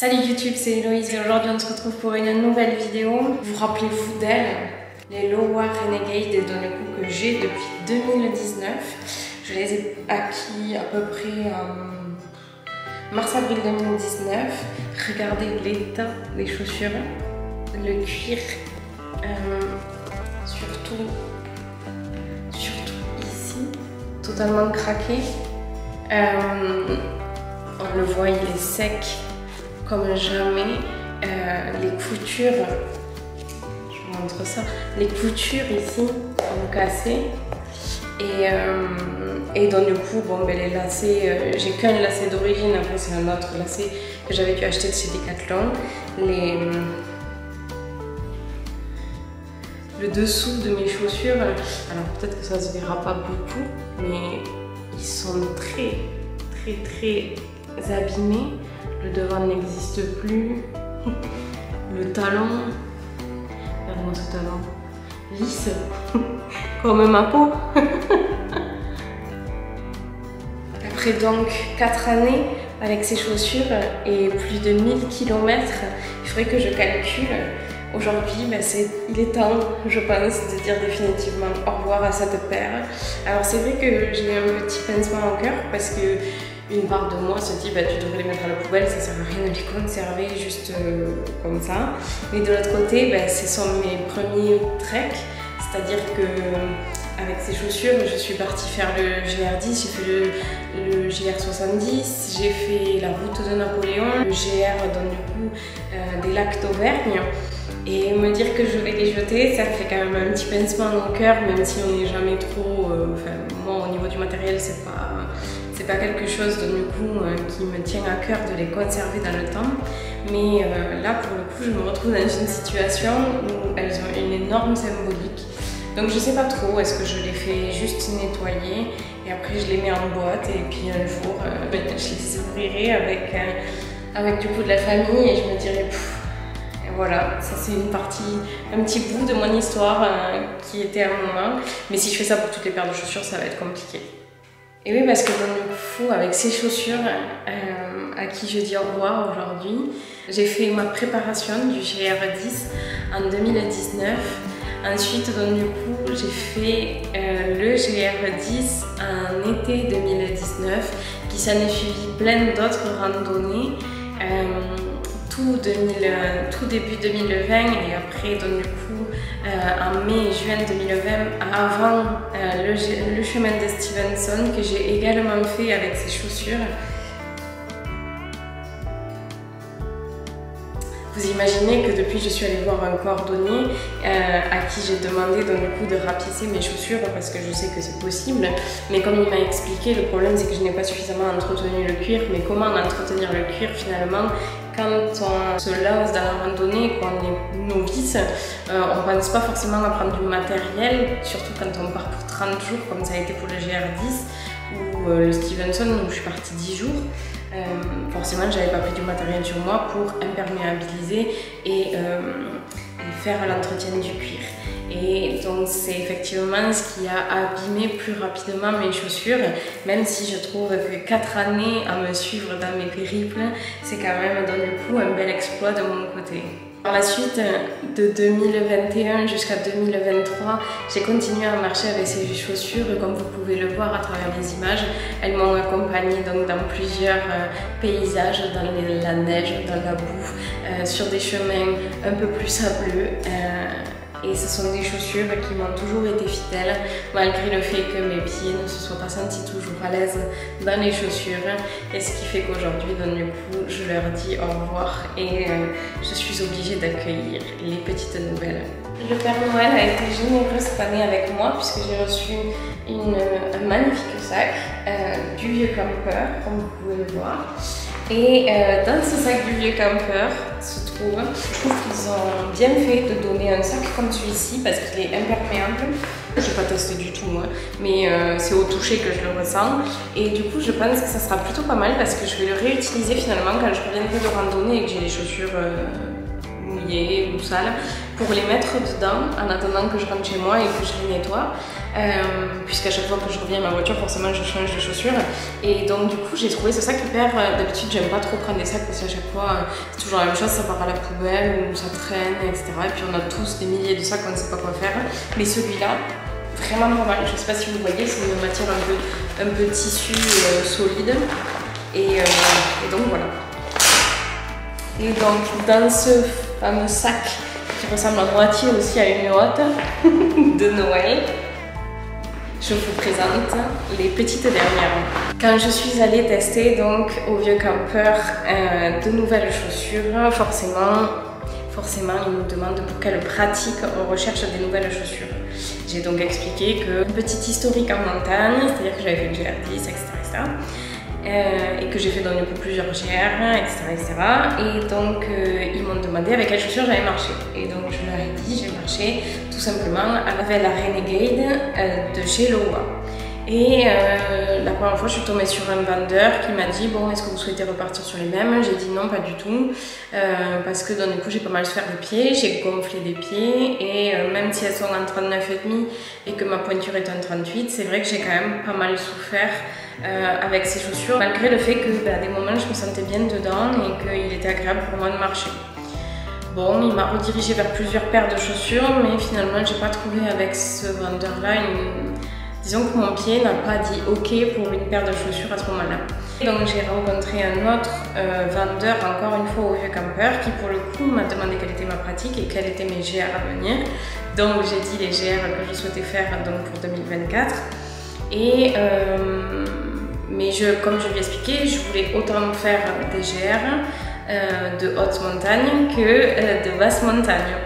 Salut YouTube, c'est Héloïse et aujourd'hui on se retrouve pour une nouvelle vidéo. Vous rappelez-vous d'elle, les Lowa Renegade et Donekou que j'ai depuis 2019. Je les ai acquis à peu près en mars-avril 2019. Regardez l'état des chaussures, le cuir, surtout ici, totalement craqué. On le voit, il est sec comme jamais. Les coutures, je vous montre ça, les coutures ici ont cassé. Et donc du coup, bon, ben, les lacets, j'ai qu'un lacet d'origine, après c'est un autre lacet que j'avais dû acheter de chez Decathlon. Le dessous de mes chaussures, alors peut-être que ça se verra pas beaucoup, mais ils sont très abîmés. Le devant n'existe plus. Le talon, regardez-moi ce talon, lisse comme ma peau. Après donc 4 années avec ces chaussures et plus de 1000 km, il faudrait que je calcule. Aujourd'hui, ben il est temps, je pense, de dire définitivement au revoir à cette paire. Alors c'est vrai que j'ai un petit pincement au cœur parce que une part de moi se dit bah, tu devrais les mettre à la poubelle, ça sert à rien de les conserver juste comme ça. Mais de l'autre côté, bah, ce sont mes premiers treks, c'est-à-dire que avec ces chaussures, je suis partie faire le GR10, j'ai fait le GR70, j'ai fait la route de Napoléon, le GR donc du coup des lacs d'Auvergne. Et me dire que je vais les jeter, ça fait quand même un petit pincement au cœur, même si on n'est jamais trop. Enfin, moi, au niveau du matériel, c'est pas quelque chose de, du coup qui me tient à cœur de les conserver dans le temps. Mais là, pour le coup, je me retrouve dans une situation où elles ont une énorme symbolique. Donc, je sais pas trop, est-ce que je les fais juste nettoyer et après je les mets en boîte et puis un jour, je les ouvrirai avec du coup de la famille et je me dirai. Voilà, ça c'est une partie, un petit bout de mon histoire qui était à un moment. Mais si je fais ça pour toutes les paires de chaussures, ça va être compliqué. Et oui, parce que dans le fou, avec ces chaussures à qui je dis au revoir aujourd'hui, j'ai fait ma préparation du GR10 en 2019. Ensuite, donc, du coup, j'ai fait le GR10 en été 2019, qui s'en est suivi plein d'autres randonnées. Tout début 2020 et après donc du coup en mai et juin 2020 avant le chemin de Stevenson que j'ai également fait avec ces chaussures. Vous imaginez que depuis je suis allée voir un cordonnier à qui j'ai demandé donc, du coup, de rapiécer mes chaussures parce que je sais que c'est possible, mais comme il m'a expliqué, le problème c'est que je n'ai pas suffisamment entretenu le cuir. Mais comment entretenir le cuir finalement quand on se lance dans la randonnée et qu'on est novice? On ne pense pas forcément à prendre du matériel, surtout quand on part pour 30 jours comme ça a été pour le GR10 ou le Stevenson où je suis partie 10 jours. Forcément, j'avais pas pris du matériel sur moi pour imperméabiliser et faire l'entretien du cuir. Et donc c'est effectivement ce qui a abîmé plus rapidement mes chaussures, même si je trouve que 4 années à me suivre dans mes périples, c'est quand même donc du coup un bel exploit de mon côté. Par la suite, de 2021 jusqu'à 2023, j'ai continué à marcher avec ces chaussures. Comme vous pouvez le voir à travers les images, elles m'ont accompagnée donc dans plusieurs paysages, dans la neige, dans la boue, sur des chemins un peu plus sableux. Et ce sont des chaussures qui m'ont toujours été fidèles, malgré le fait que mes pieds ne se soient pas sentis toujours à l'aise dans les chaussures. Et ce qui fait qu'aujourd'hui, donc, du coup, je leur dis au revoir et je suis obligée d'accueillir les petites nouvelles. Le Père Noël a été généreux cette année avec moi puisque j'ai reçu un magnifique sac du vieux campeur, comme vous pouvez le voir. Et dans ce sac du vieux campeur se trouve, je trouve qu'ils ont bien fait de donner un sac comme celui-ci parce qu'il est imperméable. Je n'ai pas testé du tout moi, mais c'est au toucher que je le ressens. Et du coup, je pense que ça sera plutôt pas mal parce que je vais le réutiliser finalement quand je reviendrai de randonnée et que j'ai les chaussures mouillées ou sales pour les mettre dedans en attendant que je rentre chez moi et que je les nettoie. Puisqu'à chaque fois que je reviens à ma voiture, forcément je change de chaussures. Et donc du coup j'ai trouvé ce sac hyper... D'habitude j'aime pas trop prendre des sacs parce qu'à chaque fois c'est toujours la même chose, ça part à la poubelle ou ça traîne, etc. Et puis on a tous des milliers de sacs, on ne sait pas quoi faire. Mais celui-là, vraiment pas mal. Je sais pas si vous voyez, c'est une matière un peu tissu solide. Et donc voilà. Et donc dans ce fameux sac qui ressemble à moitié aussi à une hotte de Noël, je vous présente les petites dernières. Quand je suis allée tester donc au Vieux Campeur de nouvelles chaussures, forcément ils nous demandent pour quelle pratique on recherche des nouvelles chaussures. J'ai donc expliqué que un petit historique en montagne, c'est-à-dire que j'avais fait le GR10, etc. Et que j'ai fait donc du coup plusieurs GR, etc. Et donc ils m'ont demandé avec quelles chaussures j'allais marcher. Et donc je leur ai dit, j'ai marché tout simplement avec la Renegade de chez Lowa. Et la première fois je suis tombée sur un vendeur qui m'a dit bon, est-ce que vous souhaitez repartir sur les mêmes? J'ai dit non, pas du tout, parce que donc, du coup j'ai pas mal souffert des pieds, j'ai gonflé des pieds et même si elles sont en 39,5 et que ma pointure est en 38, c'est vrai que j'ai quand même pas mal souffert avec ces chaussures, malgré le fait que à des moments je me sentais bien dedans et qu'il était agréable pour moi de marcher. Bon, il m'a redirigée vers plusieurs paires de chaussures, mais finalement j'ai pas trouvé avec ce vendeur-là disons que mon pied n'a pas dit ok pour une paire de chaussures à ce moment-là. Donc j'ai rencontré un autre vendeur, encore une fois au Vieux Campeur, qui pour le coup m'a demandé quelle était ma pratique et quels étaient mes GR à venir. Donc j'ai dit les GR que je souhaitais faire donc, pour 2024. Et mais comme je lui ai expliqué, je voulais autant faire des GR de haute montagne que de basse montagne.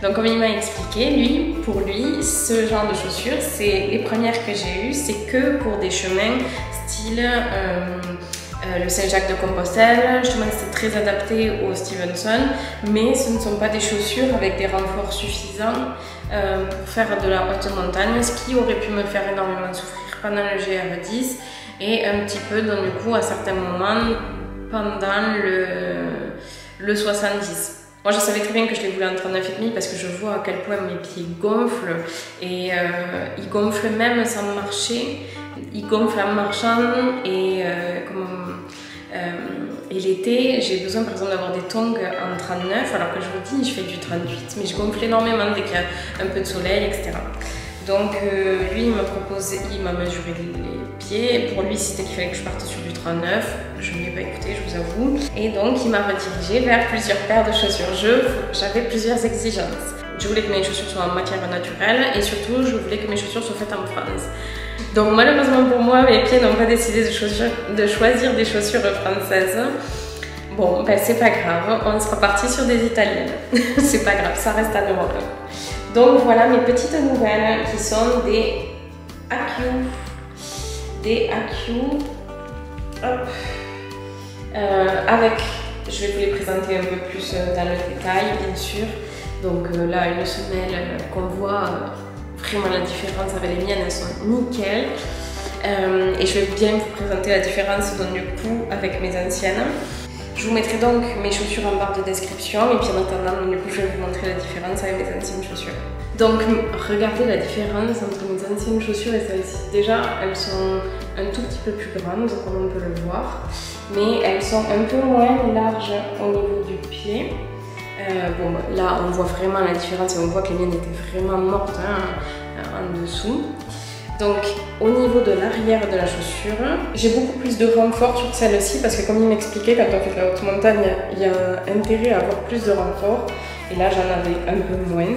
Donc comme il m'a expliqué, pour lui, ce genre de chaussures, c'est les premières que j'ai eues, c'est que pour des chemins style le Saint-Jacques-de-Compostelle. Justement, c'est très adapté au Stevenson, mais ce ne sont pas des chaussures avec des renforts suffisants pour faire de la haute montagne, ce qui aurait pu me faire énormément souffrir pendant le GR10 et un petit peu, donc du coup, à certains moments, pendant le 70. Moi, je savais très bien que je les voulais en 39,5 parce que je vois à quel point mes pieds gonflent et ils gonflent même sans marcher. Ils gonflent en marchant et l'été, j'ai besoin par exemple d'avoir des tongs en 39 alors que je vous dis, je fais du 38 mais je gonfle énormément dès qu'il y a un peu de soleil, etc. Donc lui, il m'a mesuré les pieds. Pour lui, c'était qu'il fallait que je parte sur du 39. Je ne l'ai pas écouté, je vous avoue. Et donc, il m'a redirigée vers plusieurs paires de chaussures. J'avais plusieurs exigences. Je voulais que mes chaussures soient en matière naturelle et surtout, je voulais que mes chaussures soient faites en France. Donc, malheureusement pour moi, mes pieds n'ont pas décidé de choisir des chaussures françaises. Bon, ben c'est pas grave, on sera parti sur des italiennes. C'est pas grave, ça reste en Europe. Donc voilà mes petites nouvelles qui sont des AQ. Hop. Je vais vous les présenter un peu plus dans le détail, bien sûr. Donc là, une semelle qu'on voit vraiment la différence avec les miennes, elles sont nickel. Et je vais bien vous présenter la différence donc, du coup avec mes anciennes. Je vous mettrai donc mes chaussures en barre de description et puis en attendant, du coup, je vais vous montrer la différence avec mes anciennes chaussures. Donc, regardez la différence entre mes anciennes chaussures et celles-ci. Déjà, elles sont un tout petit peu plus grandes, comme on peut le voir, mais elles sont un peu moins larges au niveau du pied. Bon, là, on voit vraiment la différence et on voit que les miennes étaient vraiment mortes en dessous. Donc au niveau de l'arrière de la chaussure, j'ai beaucoup plus de renfort sur celle-ci parce que comme il m'expliquait, quand on fait de la haute montagne, il y a intérêt à avoir plus de renfort et là j'en avais un peu moins.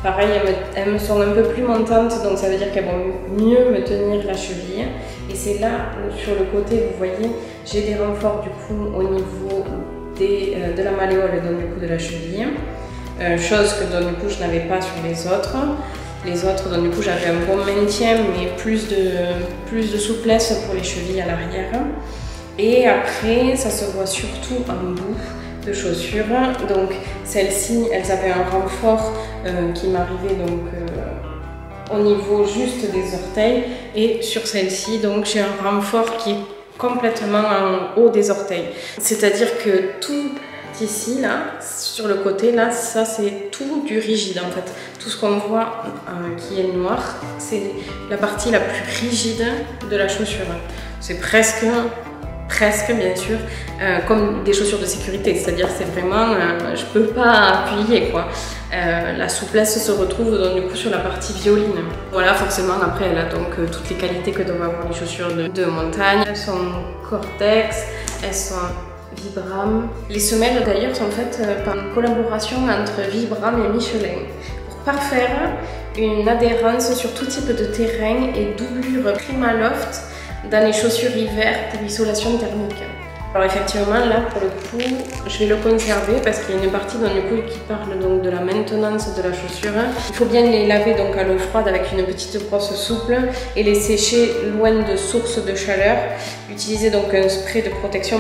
Pareil, elles me sont un peu plus montantes, donc ça veut dire qu'elles vont mieux me tenir la cheville. Et c'est là, sur le côté, vous voyez, j'ai des renforts du coup au niveau de la malléole, donc du coup de la cheville. Chose que donc, du coup je n'avais pas sur les autres. Les autres, donc du coup j'avais un bon maintien mais plus de souplesse pour les chevilles à l'arrière. Et après ça se voit surtout en bout de chaussures. Donc celles-ci, elles avaient un renfort qui m'arrivait donc au niveau juste des orteils. Et sur celle-ci, donc j'ai un renfort qui est complètement en haut des orteils. C'est-à-dire que ici, là, sur le côté, là, ça c'est tout du rigide en fait. Tout ce qu'on voit qui est noir, c'est la partie la plus rigide de la chaussure. C'est presque bien sûr, comme des chaussures de sécurité, c'est-à-dire c'est vraiment, je peux pas appuyer quoi. La souplesse se retrouve donc du coup sur la partie violine. Voilà, forcément après elle a donc toutes les qualités que doivent avoir les chaussures de montagne. Elles sont Cortex, elles sont Vibram. Les semelles d'ailleurs sont faites par une collaboration entre Vibram et Michelin pour parfaire une adhérence sur tout type de terrain et doublure Primaloft dans les chaussures hiver pour isolation thermique. Alors effectivement là pour le coup je vais le conserver parce qu'il y a une partie dans le coup qui parle donc de la maintenance de la chaussure. Il faut bien les laver donc à l'eau froide avec une petite brosse souple et les sécher loin de sources de chaleur. Utiliser donc un spray de protection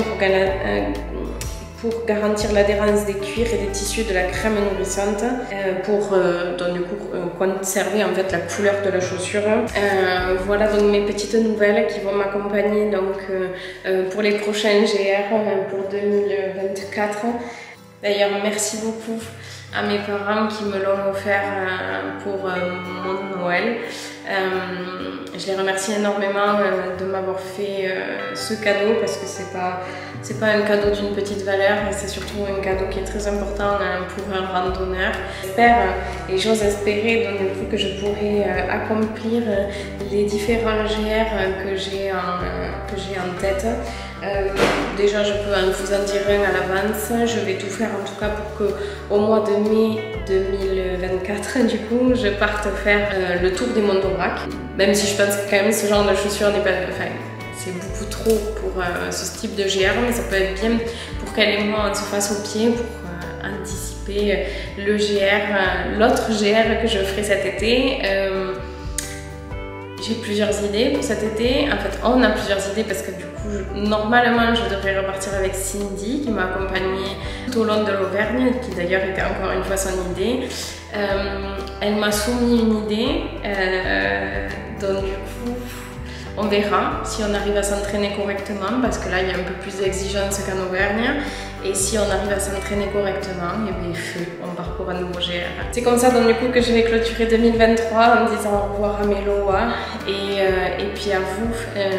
pour garantir l'adhérence des cuirs et des tissus de la crème nourrissante pour donc, du coup, conserver en fait la couleur de la chaussure. Voilà donc mes petites nouvelles qui vont m'accompagner donc pour les prochains GR pour 2024. D'ailleurs merci beaucoup à mes parents qui me l'ont offert pour mon Noël. Je les remercie énormément de m'avoir fait ce cadeau parce que c'est pas un cadeau d'une petite valeur, mais c'est surtout un cadeau qui est très important pour un randonneur. J'espère et j'ose espérer donc, du coup, que je pourrai accomplir les différents GR que j'ai en tête. Déjà je peux vous en dire un à l'avance, je vais tout faire en tout cas pour que au mois de mai 2024 du coup je parte faire le tour des Monts d'Aubrac, même si je pense que quand même ce genre de chaussures n'est pas, enfin c'est beaucoup trop pour ce type de GR, mais ça peut être bien pour qu'elle et moi on se fasse au pied pour anticiper le GR, l'autre GR que je ferai cet été. J'ai plusieurs idées pour cet été. En fait, on a plusieurs idées parce que du coup, normalement, je devrais repartir avec Cindy qui m'a accompagnée tout au long de l'Auvergne, qui d'ailleurs était encore une fois son idée. Elle m'a soumis une idée, donc du coup, on verra si on arrive à s'entraîner correctement parce que là, il y a un peu plus d'exigence qu'en Auvergne. Et si on arrive à s'entraîner correctement, et bien feu, on part pour un nouveau GR. C'est comme ça donc du coup que je vais clôturer 2023 en disant au revoir à mes Loa et puis à vous.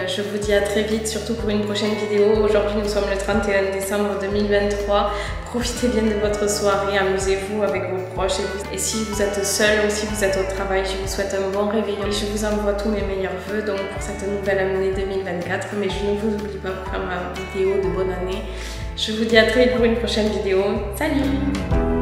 Je vous dis à très vite, surtout pour une prochaine vidéo. Aujourd'hui nous sommes le 31 décembre 2023. Profitez bien de votre soirée, amusez-vous avec vos proches et si vous êtes seul ou si vous êtes au travail, je vous souhaite un bon réveillon et je vous envoie tous mes meilleurs vœux donc pour cette nouvelle année 2024. Mais je ne vous oublie pas pour faire ma vidéo de bonne année. Je vous dis à très vite pour une prochaine vidéo. Salut!